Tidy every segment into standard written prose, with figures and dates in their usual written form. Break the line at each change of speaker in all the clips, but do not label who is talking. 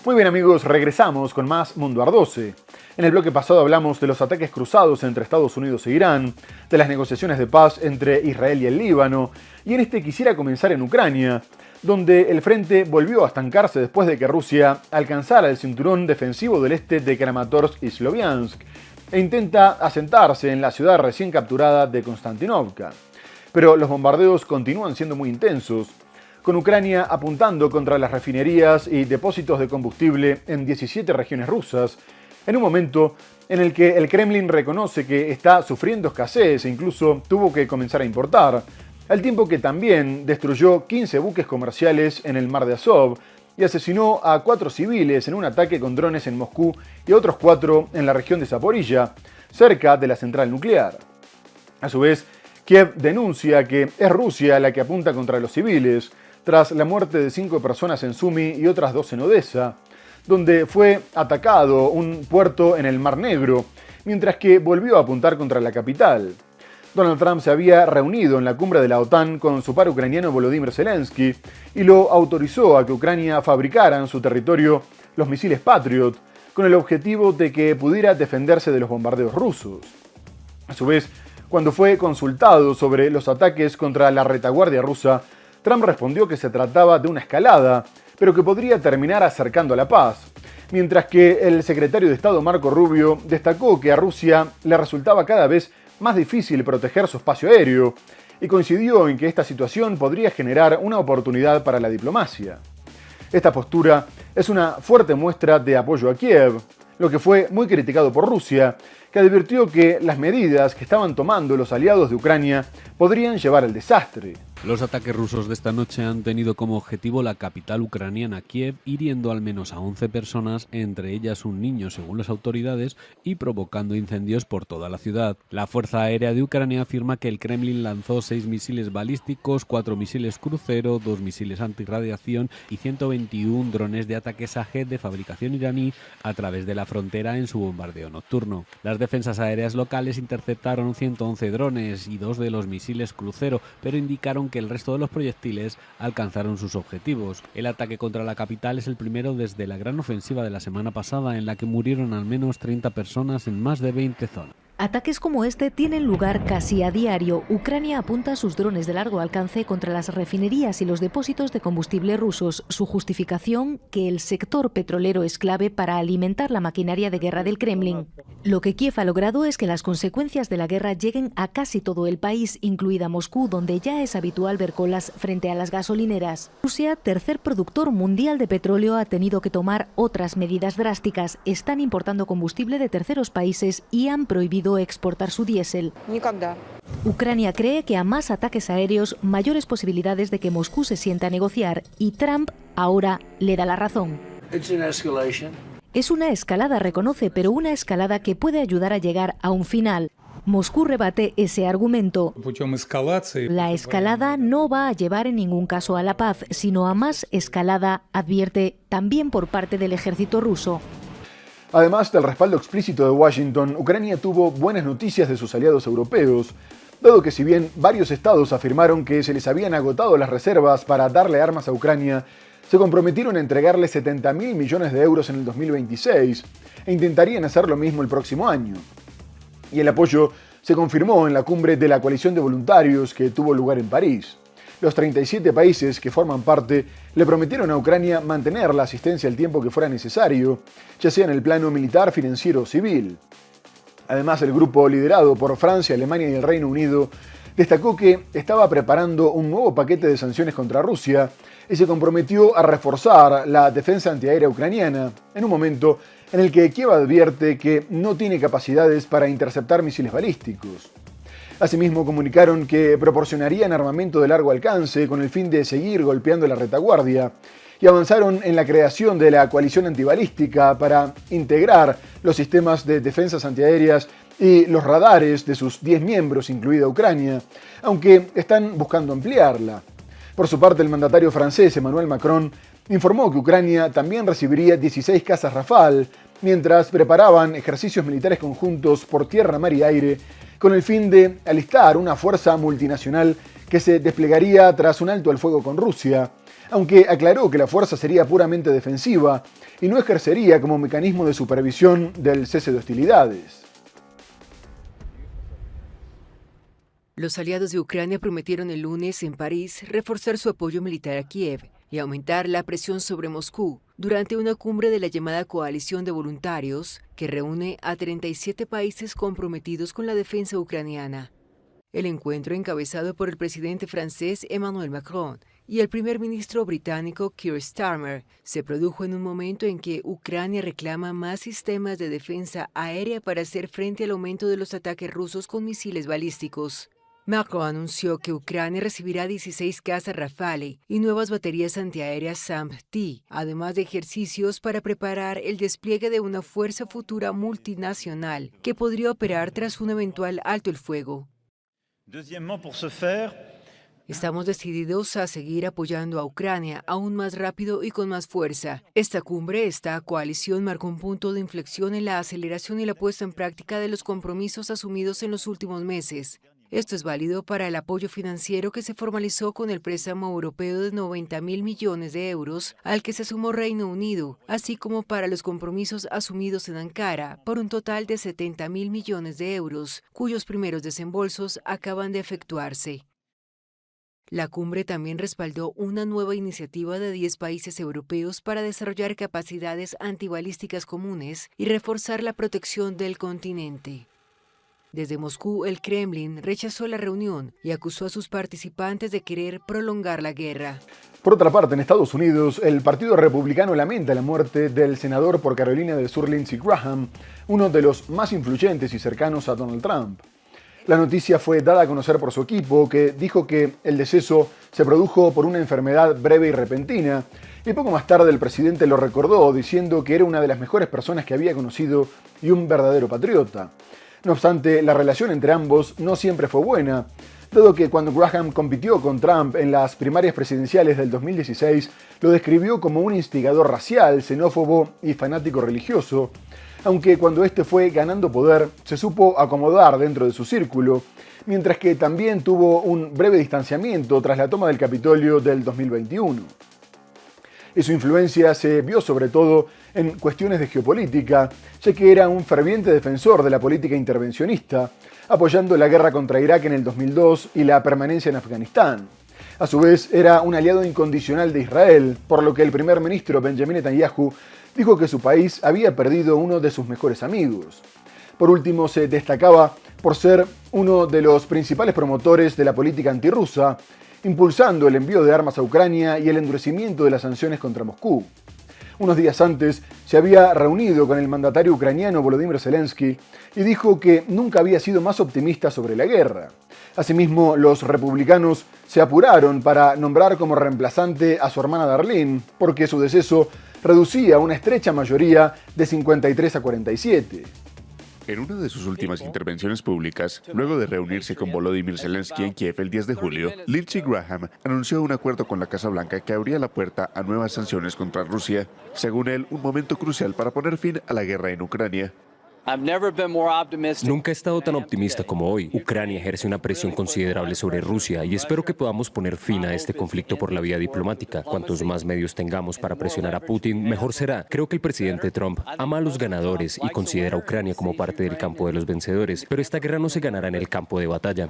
Muy bien amigos, regresamos con más Mundo Ardose. En el bloque pasado hablamos de los ataques cruzados entre Estados Unidos e Irán, de las negociaciones de paz entre Israel y el Líbano, y en este quisiera comenzar en Ucrania, donde el frente volvió a estancarse después de que Rusia alcanzara el cinturón defensivo del este de Kramatorsk y Sloviansk, e intenta asentarse en la ciudad recién capturada de Konstantinovka. Pero los bombardeos continúan siendo muy intensos, con Ucrania apuntando contra las refinerías y depósitos de combustible en 17 regiones rusas, en un momento en el que el Kremlin reconoce que está sufriendo escasez e incluso tuvo que comenzar a importar, al tiempo que también destruyó 15 buques comerciales en el mar de Azov y asesinó a 4 civiles en un ataque con drones en Moscú y otros 4 en la región de Zaporilla, cerca de la central nuclear. A su vez, Kiev denuncia que es Rusia la que apunta contra los civiles, tras la muerte de 5 personas en Sumy y otras 2 en Odessa, donde fue atacado un puerto en el Mar Negro, mientras que volvió a apuntar contra la capital. Donald Trump se había reunido en la cumbre de la OTAN con su par ucraniano Volodymyr Zelensky y lo autorizó a que Ucrania fabricara en su territorio los misiles Patriot, con el objetivo de que pudiera defenderse de los bombardeos rusos. A su vez, cuando fue consultado sobre los ataques contra la retaguardia rusa, Trump respondió que se trataba de una escalada, pero que podría terminar acercando a la paz, mientras que el secretario de Estado Marco Rubio destacó que a Rusia le resultaba cada vez más difícil proteger su espacio aéreo, y coincidió en que esta situación podría generar una oportunidad para la diplomacia. Esta postura es una fuerte muestra de apoyo a Kiev, lo que fue muy criticado por Rusia, que advirtió que las medidas que estaban tomando los aliados de Ucrania podrían llevar al desastre.
Los ataques rusos de esta noche han tenido como objetivo la capital ucraniana Kiev, hiriendo al menos a 11 personas, entre ellas un niño según las autoridades, y provocando incendios por toda la ciudad. La Fuerza Aérea de Ucrania afirma que el Kremlin lanzó 6 misiles balísticos, 4 misiles crucero, 2 misiles antirradiación y 121 drones de ataque Shahed de fabricación iraní a través de la frontera en su bombardeo nocturno. Las defensas aéreas locales interceptaron 111 drones y 2 de los misiles crucero, pero indicaron que el resto de los proyectiles alcanzaron sus objetivos. El ataque contra la capital es el primero desde la gran ofensiva de la semana pasada, en la que murieron al menos 30 personas en más de 20 zonas.
Ataques como este tienen lugar casi a diario. Ucrania apunta sus drones de largo alcance contra las refinerías y los depósitos de combustible rusos. Su justificación, que el sector petrolero es clave para alimentar la maquinaria de guerra del Kremlin. Lo que Kiev ha logrado es que las consecuencias de la guerra lleguen a casi todo el país, incluida Moscú, donde ya es habitual ver colas frente a las gasolineras. Rusia, tercer productor mundial de petróleo, ha tenido que tomar otras medidas drásticas. Están importando combustible de terceros países y han prohibido exportar su diésel. Ucrania cree que a más ataques aéreos, mayores posibilidades de que Moscú se sienta a negociar, y Trump ahora le da la razón. Es una escalada, reconoce, pero una escalada que puede ayudar a llegar a un final. Moscú rebate ese argumento. La escalada no va a llevar en ningún caso a la paz, sino a más escalada, advierte, también por parte del ejército ruso.
Además del respaldo explícito de Washington, Ucrania tuvo buenas noticias de sus aliados europeos, dado que si bien varios estados afirmaron que se les habían agotado las reservas para darle armas a Ucrania, se comprometieron a entregarle 70.000 millones de euros en el 2026 e intentarían hacer lo mismo el próximo año. Y el apoyo se confirmó en la cumbre de la coalición de voluntarios que tuvo lugar en París. Los 37 países que forman parte le prometieron a Ucrania mantener la asistencia el tiempo que fuera necesario, ya sea en el plano militar, financiero o civil. Además, el grupo liderado por Francia, Alemania y el Reino Unido destacó que estaba preparando un nuevo paquete de sanciones contra Rusia y se comprometió a reforzar la defensa antiaérea ucraniana en un momento en el que Kiev advierte que no tiene capacidades para interceptar misiles balísticos. Asimismo, comunicaron que proporcionarían armamento de largo alcance con el fin de seguir golpeando la retaguardia y avanzaron en la creación de la coalición antibalística para integrar los sistemas de defensas antiaéreas y los radares de sus 10 miembros, incluida Ucrania, aunque están buscando ampliarla. Por su parte, el mandatario francés Emmanuel Macron informó que Ucrania también recibiría 16 cazas Rafale, mientras preparaban ejercicios militares conjuntos por tierra, mar y aire, con el fin de alistar una fuerza multinacional que se desplegaría tras un alto al fuego con Rusia, aunque aclaró que la fuerza sería puramente defensiva y no ejercería como mecanismo de supervisión del cese de hostilidades.
Los aliados de Ucrania prometieron el lunes en París reforzar su apoyo militar a Kiev y aumentar la presión sobre Moscú durante una cumbre de la llamada Coalición de Voluntarios, que reúne a 37 países comprometidos con la defensa ucraniana. El encuentro, encabezado por el presidente francés Emmanuel Macron y el primer ministro británico Keir Starmer, se produjo en un momento en que Ucrania reclama más sistemas de defensa aérea para hacer frente al aumento de los ataques rusos con misiles balísticos. Macron anunció que Ucrania recibirá 16 cazas Rafale y nuevas baterías antiaéreas SAM-T, además de ejercicios para preparar el despliegue de una fuerza futura multinacional que podría operar tras un eventual alto el fuego. Estamos decididos a seguir apoyando a Ucrania aún más rápido y con más fuerza. Esta cumbre, esta coalición, marcó un punto de inflexión en la aceleración y la puesta en práctica de los compromisos asumidos en los últimos meses. Esto es válido para el apoyo financiero que se formalizó con el préstamo europeo de 90.000 millones de euros, al que se sumó Reino Unido, así como para los compromisos asumidos en Ankara por un total de 70.000 millones de euros, cuyos primeros desembolsos acaban de efectuarse. La cumbre también respaldó una nueva iniciativa de 10 países europeos para desarrollar capacidades antibalísticas comunes y reforzar la protección del continente. Desde Moscú, el Kremlin rechazó la reunión y acusó a sus participantes de querer prolongar la guerra.
Por otra parte, en Estados Unidos, el Partido Republicano lamenta la muerte del senador por Carolina del Sur Lindsey Graham, uno de los más influyentes y cercanos a Donald Trump. La noticia fue dada a conocer por su equipo, que dijo que el deceso se produjo por una enfermedad breve y repentina, y poco más tarde el presidente lo recordó diciendo que era una de las mejores personas que había conocido y un verdadero patriota. No obstante, la relación entre ambos no siempre fue buena, dado que cuando Graham compitió con Trump en las primarias presidenciales del 2016, lo describió como un instigador racial, xenófobo y fanático religioso, aunque cuando este fue ganando poder, se supo acomodar dentro de su círculo, mientras que también tuvo un breve distanciamiento tras la toma del Capitolio del 2021. Y su influencia se vio sobre todo en cuestiones de geopolítica, ya que era un ferviente defensor de la política intervencionista, apoyando la guerra contra Irak en el 2002 y la permanencia en Afganistán. A su vez, era un aliado incondicional de Israel, por lo que el primer ministro Benjamin Netanyahu dijo que su país había perdido uno de sus mejores amigos. Por último, se destacaba por ser uno de los principales promotores de la política antirrusa, impulsando el envío de armas a Ucrania y el endurecimiento de las sanciones contra Moscú. Unos días antes se había reunido con el mandatario ucraniano Volodymyr Zelensky y dijo que nunca había sido más optimista sobre la guerra. Asimismo, los republicanos se apuraron para nombrar como reemplazante a su hermana Darlene, porque su deceso reducía una estrecha mayoría de 53 a 47.
En una de sus últimas intervenciones públicas, luego de reunirse con Volodymyr Zelensky en Kiev el 10 de julio, Lindsey Graham anunció un acuerdo con la Casa Blanca que abría la puerta a nuevas sanciones contra Rusia. Según él, un momento crucial para poner fin a la guerra en Ucrania.
Nunca he estado tan optimista como hoy. Ucrania ejerce una presión considerable sobre Rusia y espero que podamos poner fin a este conflicto por la vía diplomática. Cuantos más medios tengamos para presionar a Putin, mejor será. Creo que el presidente Trump ama a los ganadores y considera a Ucrania como parte del campo de los vencedores, pero esta guerra no se ganará en el campo de batalla.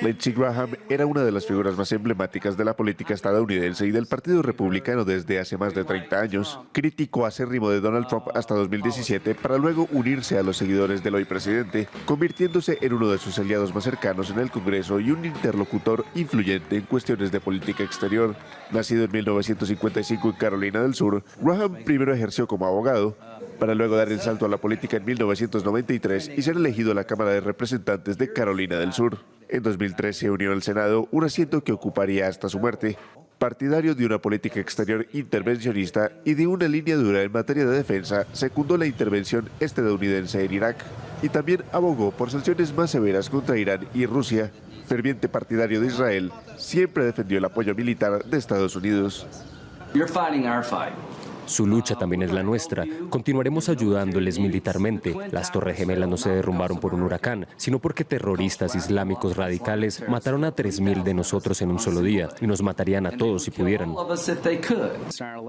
Lindsey Graham era una de las figuras más emblemáticas de la política estadounidense y del Partido Republicano desde hace más de 30 años. Crítico acérrimo de Donald Trump hasta 2017 para luego unirse a los seguidores del hoy presidente, convirtiéndose en uno de sus aliados más cercanos en el Congreso y un interlocutor influyente en cuestiones de política exterior. Nacido en 1955 en Carolina del Sur, Graham primero ejerció como abogado, para luego dar el salto a la política en 1993 y ser elegido a la Cámara de Representantes de Carolina del Sur. En 2003 se unió al Senado, un asiento que ocuparía hasta su muerte. Partidario de una política exterior intervencionista y de una línea dura en materia de defensa, secundó la intervención estadounidense en Irak y también abogó por sanciones más severas contra Irán y Rusia. Ferviente partidario de Israel, siempre defendió el apoyo militar de Estados Unidos.
Su lucha también es la nuestra. Continuaremos ayudándoles militarmente. Las Torres Gemelas no se derrumbaron por un huracán, sino porque terroristas islámicos radicales mataron a 3.000 de nosotros en un solo día y nos matarían a todos si pudieran.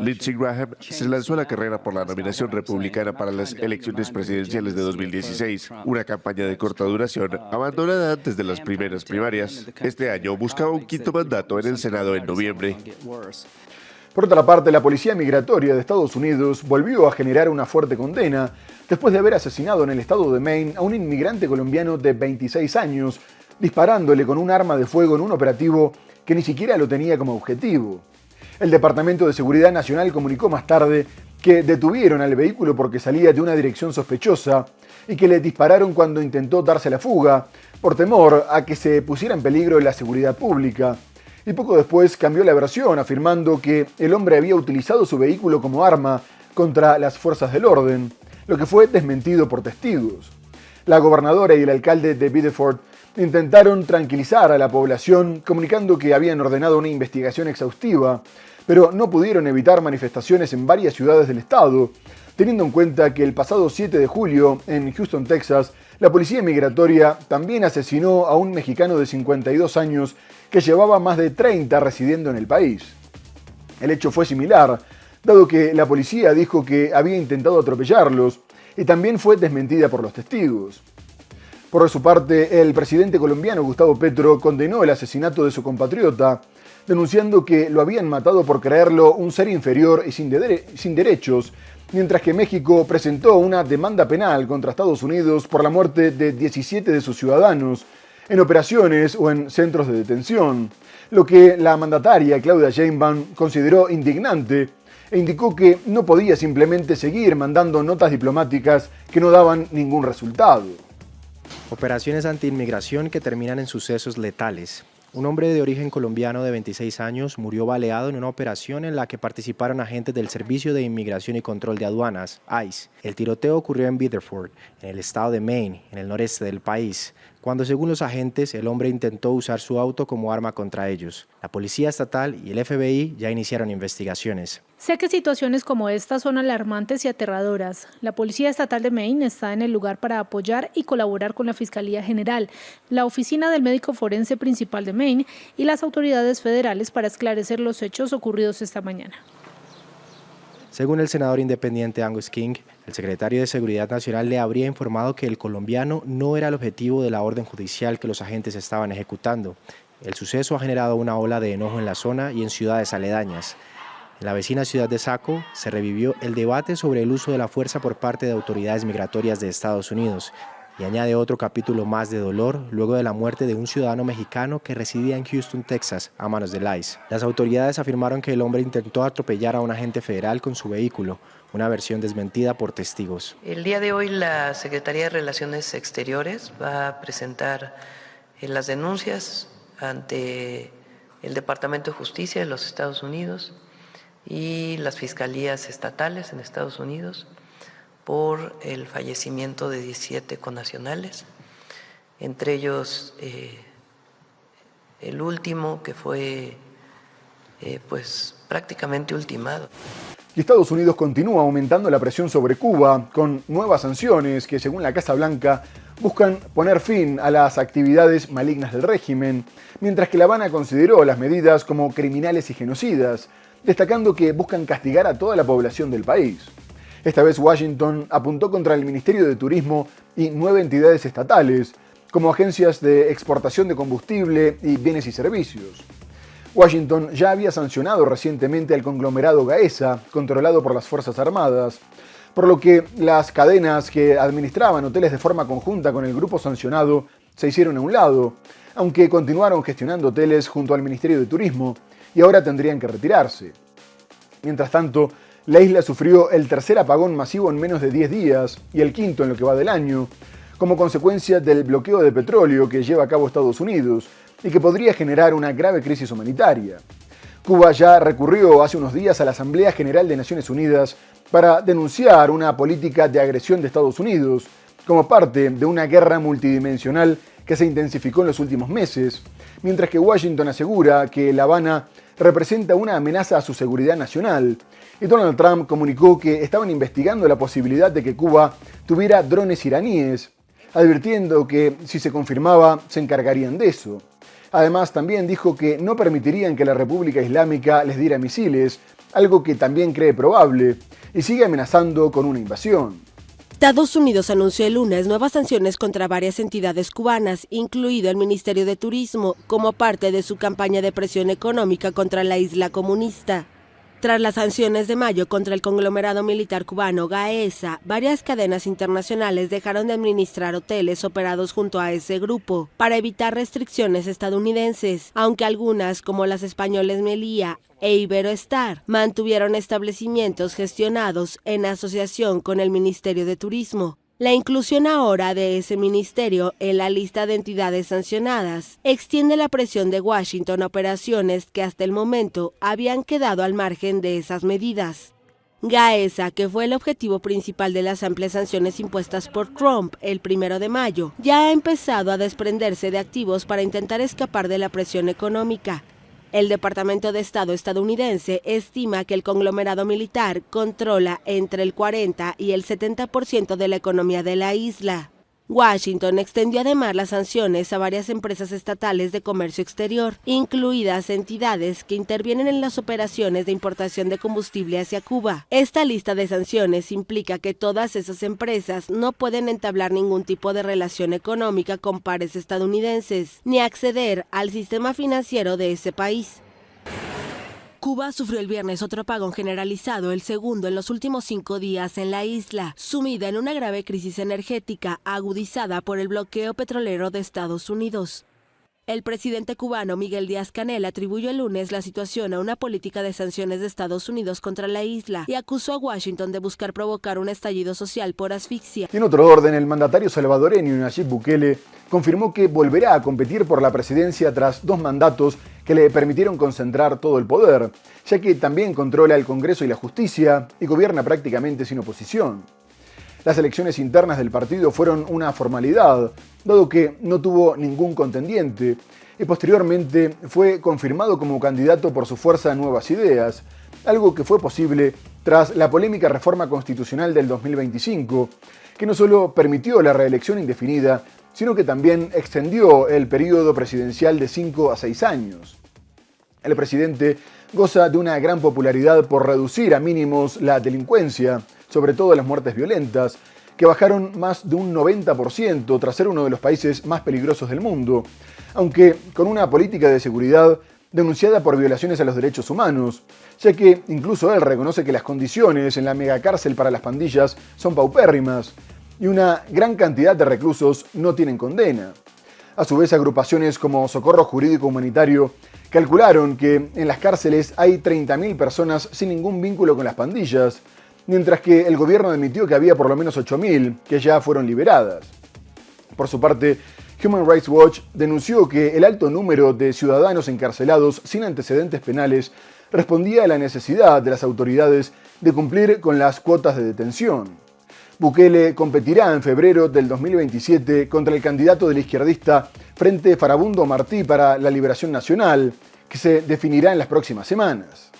Lindsey Graham se lanzó a la carrera por la nominación republicana para las elecciones presidenciales de 2016, una campaña de corta duración abandonada antes de las primeras primarias. Este año buscaba un quinto mandato en el Senado en noviembre.
Por otra parte, la Policía Migratoria de Estados Unidos volvió a generar una fuerte condena después de haber asesinado en el estado de Maine a un inmigrante colombiano de 26 años, disparándole con un arma de fuego en un operativo que ni siquiera lo tenía como objetivo. El Departamento de Seguridad Nacional comunicó más tarde que detuvieron al vehículo porque salía de una dirección sospechosa y que le dispararon cuando intentó darse la fuga, por temor a que se pusiera en peligro la seguridad pública. Y poco después cambió la versión, afirmando que el hombre había utilizado su vehículo como arma contra las fuerzas del orden, lo que fue desmentido por testigos. La gobernadora y el alcalde de Biddeford intentaron tranquilizar a la población, comunicando que habían ordenado una investigación exhaustiva, pero no pudieron evitar manifestaciones en varias ciudades del estado, teniendo en cuenta que el pasado 7 de julio, en Houston, Texas, la policía migratoria también asesinó a un mexicano de 52 años que llevaba más de 30 residiendo en el país. El hecho fue similar, dado que la policía dijo que había intentado atropellarlos y también fue desmentida por los testigos. Por su parte, el presidente colombiano Gustavo Petro condenó el asesinato de su compatriota, denunciando que lo habían matado por creerlo un ser inferior y sin derechos, mientras que México presentó una demanda penal contra Estados Unidos por la muerte de 17 de sus ciudadanos en operaciones o en centros de detención, lo que la mandataria Claudia Sheinbaum consideró indignante e indicó que no podía simplemente seguir mandando notas diplomáticas que no daban ningún resultado.
Operaciones antiinmigración que terminan en sucesos letales. Un hombre de origen colombiano de 26 años murió baleado en una operación en la que participaron agentes del Servicio de Inmigración y Control de Aduanas, ICE. El tiroteo ocurrió en Biddeford, en el estado de Maine, en el noreste del país, cuando según los agentes el hombre intentó usar su auto como arma contra ellos. La Policía Estatal y el FBI ya iniciaron investigaciones.
Sé que situaciones como esta son alarmantes y aterradoras. La Policía Estatal de Maine está en el lugar para apoyar y colaborar con la Fiscalía General, la Oficina del Médico Forense Principal de Maine y las autoridades federales para esclarecer los hechos ocurridos esta mañana.
Según el senador independiente Angus King, el secretario de Seguridad Nacional le habría informado que el colombiano no era el objetivo de la orden judicial que los agentes estaban ejecutando. El suceso ha generado una ola de enojo en la zona y en ciudades aledañas. En la vecina ciudad de Saco se revivió el debate sobre el uso de la fuerza por parte de autoridades migratorias de Estados Unidos y añade otro capítulo más de dolor luego de la muerte de un ciudadano mexicano que residía en Houston, Texas, a manos del ICE. Las autoridades afirmaron que el hombre intentó atropellar a un agente federal con su vehículo, una versión desmentida por testigos.
El día de hoy la Secretaría de Relaciones Exteriores va a presentar las denuncias ante el Departamento de Justicia de los Estados Unidos y las fiscalías estatales en Estados Unidos por el fallecimiento de 17 connacionales, entre ellos el último que fue pues prácticamente ultimado.
Y Estados Unidos continúa aumentando la presión sobre Cuba con nuevas sanciones que, según la Casa Blanca, buscan poner fin a las actividades malignas del régimen, mientras que La Habana consideró las medidas como criminales y genocidas, destacando que buscan castigar a toda la población del país. Esta vez Washington apuntó contra el Ministerio de Turismo y 9 entidades estatales, como agencias de exportación de combustible y bienes y servicios. Washington ya había sancionado recientemente al conglomerado Gaesa, controlado por las Fuerzas Armadas, por lo que las cadenas que administraban hoteles de forma conjunta con el grupo sancionado se hicieron a un lado, aunque continuaron gestionando hoteles junto al Ministerio de Turismo y ahora tendrían que retirarse. Mientras tanto, la isla sufrió el tercer apagón masivo en menos de 10 días y el quinto en lo que va del año, como consecuencia del bloqueo de petróleo que lleva a cabo Estados Unidos y que podría generar una grave crisis humanitaria. Cuba ya recurrió hace unos días a la Asamblea General de Naciones Unidas para denunciar una política de agresión de Estados Unidos como parte de una guerra multidimensional que se intensificó en los últimos meses, mientras que Washington asegura que La Habana representa una amenaza a su seguridad nacional, y Donald Trump comunicó que estaban investigando la posibilidad de que Cuba tuviera drones iraníes, advirtiendo que si se confirmaba se encargarían de eso. Además, también dijo que no permitirían que la República Islámica les diera misiles, algo que también cree probable, y sigue amenazando con una invasión.
Estados Unidos anunció el lunes nuevas sanciones contra varias entidades cubanas, incluido el Ministerio de Turismo, como parte de su campaña de presión económica contra la isla comunista. Tras las sanciones de mayo contra el conglomerado militar cubano Gaesa, varias cadenas internacionales dejaron de administrar hoteles operados junto a ese grupo para evitar restricciones estadounidenses, aunque algunas, como las españoles Meliá e Iberoestar, mantuvieron establecimientos gestionados en asociación con el Ministerio de Turismo. La inclusión ahora de ese ministerio en la lista de entidades sancionadas extiende la presión de Washington a operaciones que hasta el momento habían quedado al margen de esas medidas. Gaesa, que fue el objetivo principal de las amplias sanciones impuestas por Trump el 1 de mayo, ya ha empezado a desprenderse de activos para intentar escapar de la presión económica. El Departamento de Estado estadounidense estima que el conglomerado militar controla entre el 40 y el 70% de la economía de la isla. Washington extendió además las sanciones a varias empresas estatales de comercio exterior, incluidas entidades que intervienen en las operaciones de importación de combustible hacia Cuba. Esta lista de sanciones implica que todas esas empresas no pueden entablar ningún tipo de relación económica con pares estadounidenses, ni acceder al sistema financiero de ese país. Cuba sufrió el viernes otro apagón generalizado, el segundo en los últimos 5 días en la isla, sumida en una grave crisis energética agudizada por el bloqueo petrolero de Estados Unidos. El presidente cubano Miguel Díaz-Canel atribuyó el lunes la situación a una política de sanciones de Estados Unidos contra la isla y acusó a Washington de buscar provocar un estallido social por asfixia.
En otro orden, el mandatario salvadoreño Nayib Bukele confirmó que volverá a competir por la presidencia tras 2 mandatos que le permitieron concentrar todo el poder, ya que también controla el Congreso y la justicia y gobierna prácticamente sin oposición. Las elecciones internas del partido fueron una formalidad, dado que no tuvo ningún contendiente, y posteriormente fue confirmado como candidato por su fuerza Nuevas Ideas, algo que fue posible tras la polémica reforma constitucional del 2025, que no solo permitió la reelección indefinida, sino que también extendió el periodo presidencial de 5 a 6 años. El presidente goza de una gran popularidad por reducir a mínimos la delincuencia, sobre todo las muertes violentas, que bajaron más de un 90% tras ser uno de los países más peligrosos del mundo, aunque con una política de seguridad denunciada por violaciones a los derechos humanos, ya que incluso él reconoce que las condiciones en la megacárcel para las pandillas son paupérrimas y una gran cantidad de reclusos no tienen condena. A su vez, agrupaciones como Socorro Jurídico Humanitario calcularon que en las cárceles hay 30.000 personas sin ningún vínculo con las pandillas, mientras que el gobierno admitió que había por lo menos 8.000 que ya fueron liberadas. Por su parte, Human Rights Watch denunció que el alto número de ciudadanos encarcelados sin antecedentes penales respondía a la necesidad de las autoridades de cumplir con las cuotas de detención. Bukele competirá en febrero del 2027 contra el candidato del izquierdista Frente Farabundo Martí para la Liberación Nacional, que se definirá en las próximas semanas.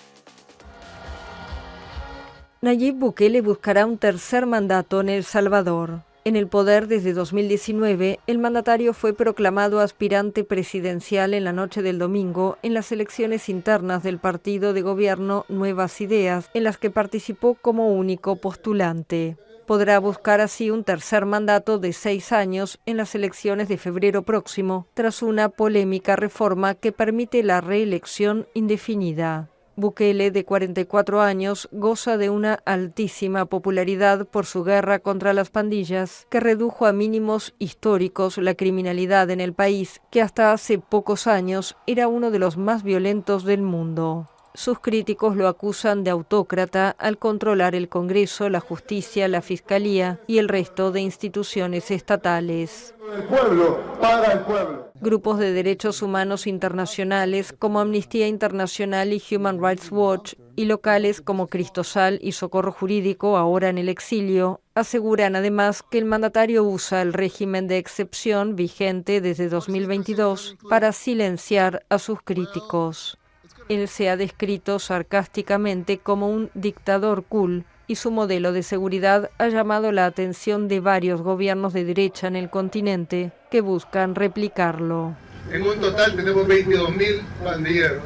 Nayib Bukele buscará un tercer mandato en El Salvador. En el poder desde 2019, el mandatario fue proclamado aspirante presidencial en la noche del domingo en las elecciones internas del partido de gobierno Nuevas Ideas, en las que participó como único postulante. Podrá buscar así un tercer mandato de 6 años en las elecciones de febrero próximo, tras una polémica reforma que permite la reelección indefinida. Bukele, de 44 años, goza de una altísima popularidad por su guerra contra las pandillas, que redujo a mínimos históricos la criminalidad en el país, que hasta hace pocos años era uno de los más violentos del mundo. Sus críticos lo acusan de autócrata al controlar el Congreso, la justicia, la Fiscalía y el resto de instituciones estatales.
El pueblo, para el pueblo.
Grupos de derechos humanos internacionales como Amnistía Internacional y Human Rights Watch y locales como Cristosal y Socorro Jurídico, ahora en el exilio, aseguran además que el mandatario usa el régimen de excepción vigente desde 2022 para silenciar a sus críticos. Él se ha descrito sarcásticamente como un dictador cool y su modelo de seguridad ha llamado la atención de varios gobiernos de derecha en el continente que buscan replicarlo.
En un total tenemos 22.000 pandilleros,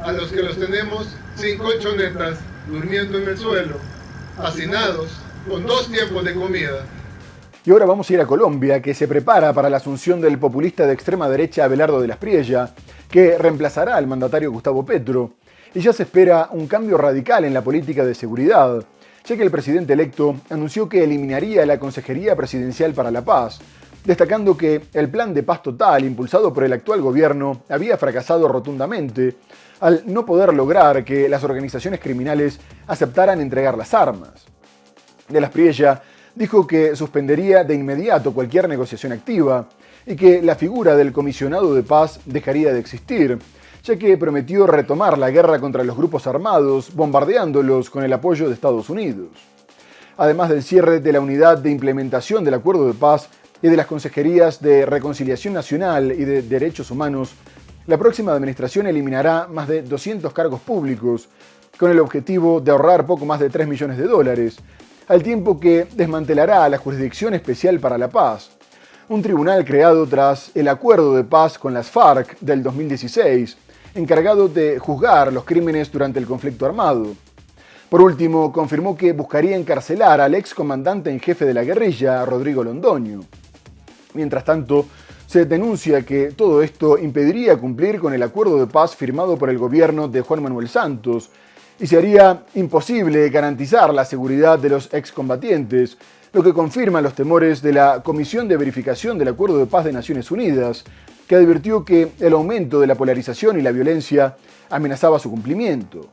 a los que los tenemos sin colchonetas, durmiendo en el suelo, hacinados, con 2 tiempos de comida.
Y ahora vamos a ir a Colombia, que se prepara para la asunción del populista de extrema derecha Abelardo de la Espriella, que reemplazará al mandatario Gustavo Petro. Y ya se espera un cambio radical en la política de seguridad, ya que el presidente electo anunció que eliminaría la Consejería Presidencial para la Paz, destacando que el plan de paz total impulsado por el actual gobierno había fracasado rotundamente al no poder lograr que las organizaciones criminales aceptaran entregar las armas. De la Espriella dijo que suspendería de inmediato cualquier negociación activa y que la figura del comisionado de paz dejaría de existir, ya que prometió retomar la guerra contra los grupos armados, bombardeándolos con el apoyo de Estados Unidos. Además del cierre de la unidad de implementación del acuerdo de paz y de las consejerías de Reconciliación Nacional y de Derechos Humanos, la próxima administración eliminará más de 200 cargos públicos, con el objetivo de ahorrar poco más de $3 millones, al tiempo que desmantelará la Jurisdicción Especial para la Paz, un tribunal creado tras el acuerdo de paz con las FARC del 2016, encargado de juzgar los crímenes durante el conflicto armado. Por último, confirmó que buscaría encarcelar al ex comandante en jefe de la guerrilla, Rodrigo Londoño. Mientras tanto, se denuncia que todo esto impediría cumplir con el acuerdo de paz firmado por el gobierno de Juan Manuel Santos y se haría imposible garantizar la seguridad de los excombatientes, lo que confirma los temores de la Comisión de Verificación del Acuerdo de Paz de Naciones Unidas, que advirtió que el aumento de la polarización y la violencia amenazaba su cumplimiento.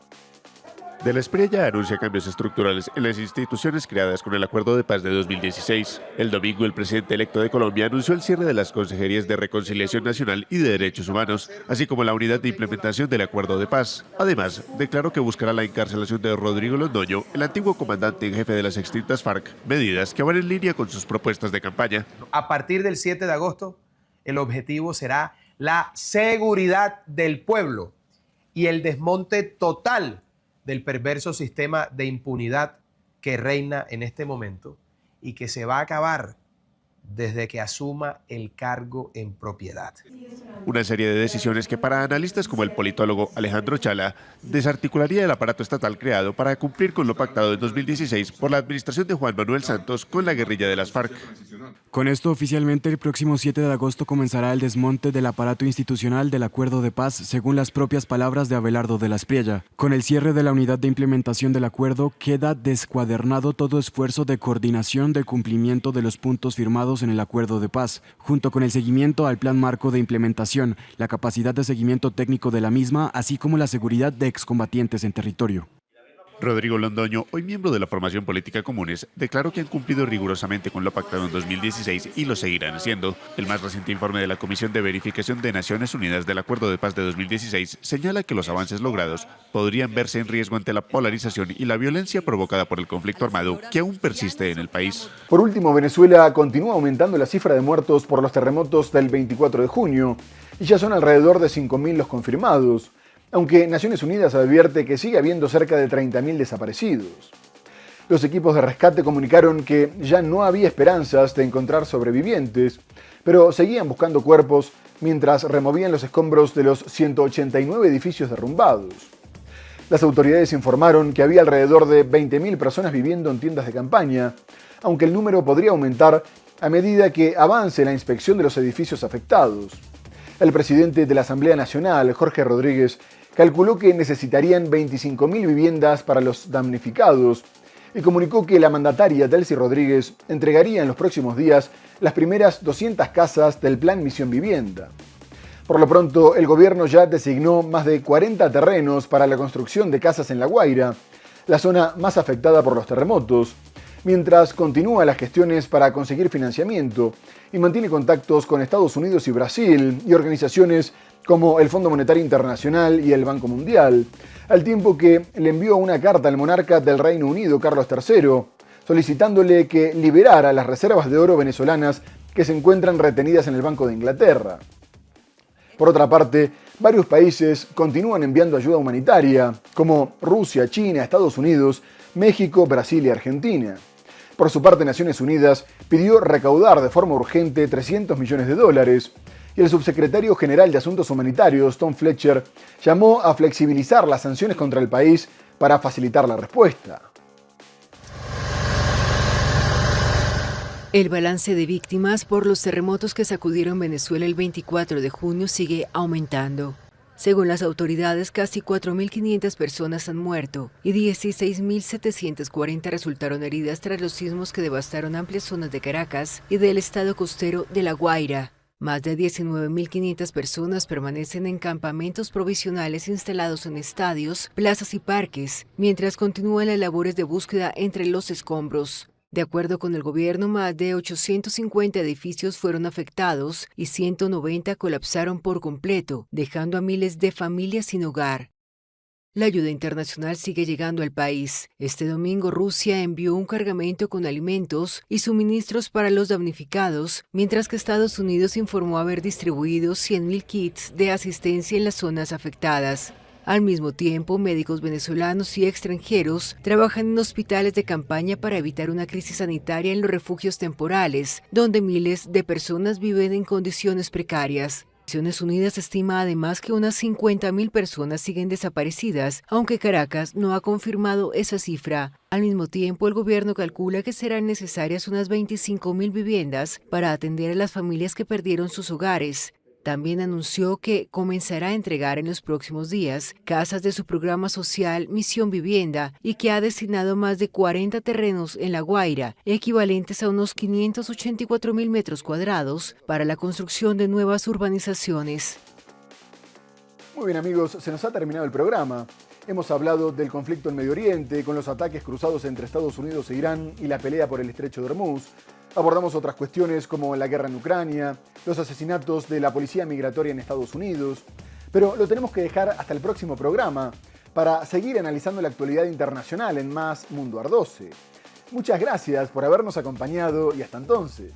De la Espriella anuncia cambios estructurales en las instituciones creadas con el Acuerdo de Paz de 2016. El domingo, el presidente electo de Colombia anunció el cierre de las consejerías de Reconciliación Nacional y de Derechos Humanos, así como la unidad de implementación del Acuerdo de Paz. Además, declaró que buscará la encarcelación de Rodrigo Londoño, el antiguo comandante en jefe de las extintas FARC, medidas que van en línea con sus propuestas de campaña.
A partir del 7 de agosto, el objetivo será la seguridad del pueblo y el desmonte total del perverso sistema de impunidad que reina en este momento y que se va a acabar desde que asuma el cargo en propiedad.
Una serie de decisiones que para analistas como el politólogo Alejandro Chala desarticularía el aparato estatal creado para cumplir con lo pactado en 2016 por la administración de Juan Manuel Santos con la guerrilla de las FARC.
Con esto, oficialmente, el próximo 7 de agosto comenzará el desmonte del aparato institucional del Acuerdo de Paz, según las propias palabras de Abelardo de la Espriella. Con el cierre de la unidad de implementación del acuerdo, queda descuadernado todo esfuerzo de coordinación de cumplimiento de los puntos firmados en el Acuerdo de Paz, junto con el seguimiento al Plan Marco de Implementación, la capacidad de seguimiento técnico de la misma, así como la seguridad de excombatientes en territorio.
Rodrigo Londoño, hoy miembro de la formación política Comunes, declaró que han cumplido rigurosamente con lo pactado en 2016 y lo seguirán haciendo. El más reciente informe de la Comisión de Verificación de Naciones Unidas del Acuerdo de Paz de 2016 señala que los avances logrados podrían verse en riesgo ante la polarización y la violencia provocada por el conflicto armado que aún persiste en el país.
Por último, Venezuela continúa aumentando la cifra de muertos por los terremotos del 24 de junio y ya son alrededor de 5.000 los confirmados, aunque Naciones Unidas advierte que sigue habiendo cerca de 30.000 desaparecidos. Los equipos de rescate comunicaron que ya no había esperanzas de encontrar sobrevivientes, pero seguían buscando cuerpos mientras removían los escombros de los 189 edificios derrumbados. Las autoridades informaron que había alrededor de 20.000 personas viviendo en tiendas de campaña, aunque el número podría aumentar a medida que avance la inspección de los edificios afectados. El presidente de la Asamblea Nacional, Jorge Rodríguez, calculó que necesitarían 25.000 viviendas para los damnificados y comunicó que la mandataria Delcy Rodríguez entregaría en los próximos días las primeras 200 casas del Plan Misión Vivienda. Por lo pronto, el gobierno ya designó más de 40 terrenos para la construcción de casas en La Guaira, la zona más afectada por los terremotos, mientras continúa las gestiones para conseguir financiamiento y mantiene contactos con Estados Unidos y Brasil y organizaciones como el Fondo Monetario Internacional y el Banco Mundial, al tiempo que le envió una carta al monarca del Reino Unido, Carlos III, solicitándole que liberara las reservas de oro venezolanas que se encuentran retenidas en el Banco de Inglaterra. Por otra parte, varios países continúan enviando ayuda humanitaria, como Rusia, China, Estados Unidos, México, Brasil y Argentina. Por su parte, Naciones Unidas pidió recaudar de forma urgente $300 millones y el subsecretario general de Asuntos Humanitarios, Tom Fletcher, llamó a flexibilizar las sanciones contra el país para facilitar la respuesta.
El balance de víctimas por los terremotos que sacudieron Venezuela el 24 de junio sigue aumentando. Según las autoridades, casi 4.500 personas han muerto y 16.740 resultaron heridas tras los sismos que devastaron amplias zonas de Caracas y del estado costero de La Guaira. Más de 19.500 personas permanecen en campamentos provisionales instalados en estadios, plazas y parques, mientras continúan las labores de búsqueda entre los escombros. De acuerdo con el gobierno, más de 850 edificios fueron afectados y 190 colapsaron por completo, dejando a miles de familias sin hogar. La ayuda internacional sigue llegando al país. Este domingo Rusia envió un cargamento con alimentos y suministros para los damnificados, mientras que Estados Unidos informó haber distribuido 100.000 kits de asistencia en las zonas afectadas. Al mismo tiempo, médicos venezolanos y extranjeros trabajan en hospitales de campaña para evitar una crisis sanitaria en los refugios temporales, donde miles de personas viven en condiciones precarias. Naciones Unidas estima además que unas 50.000 personas siguen desaparecidas, aunque Caracas no ha confirmado esa cifra. Al mismo tiempo, el gobierno calcula que serán necesarias unas 25.000 viviendas para atender a las familias que perdieron sus hogares. También anunció que comenzará a entregar en los próximos días casas de su programa social Misión Vivienda y que ha destinado más de 40 terrenos en La Guaira, equivalentes a unos 584.000 metros cuadrados, para la construcción de nuevas urbanizaciones.
Muy bien amigos, se nos ha terminado el programa. Hemos hablado del conflicto en Medio Oriente, con los ataques cruzados entre Estados Unidos e Irán y la pelea por el Estrecho de Hormuz. Abordamos otras cuestiones como la guerra en Ucrania, los asesinatos de la policía migratoria en Estados Unidos, pero lo tenemos que dejar hasta el próximo programa para seguir analizando la actualidad internacional en Más Mundo Ardose. Muchas gracias por habernos acompañado y hasta entonces.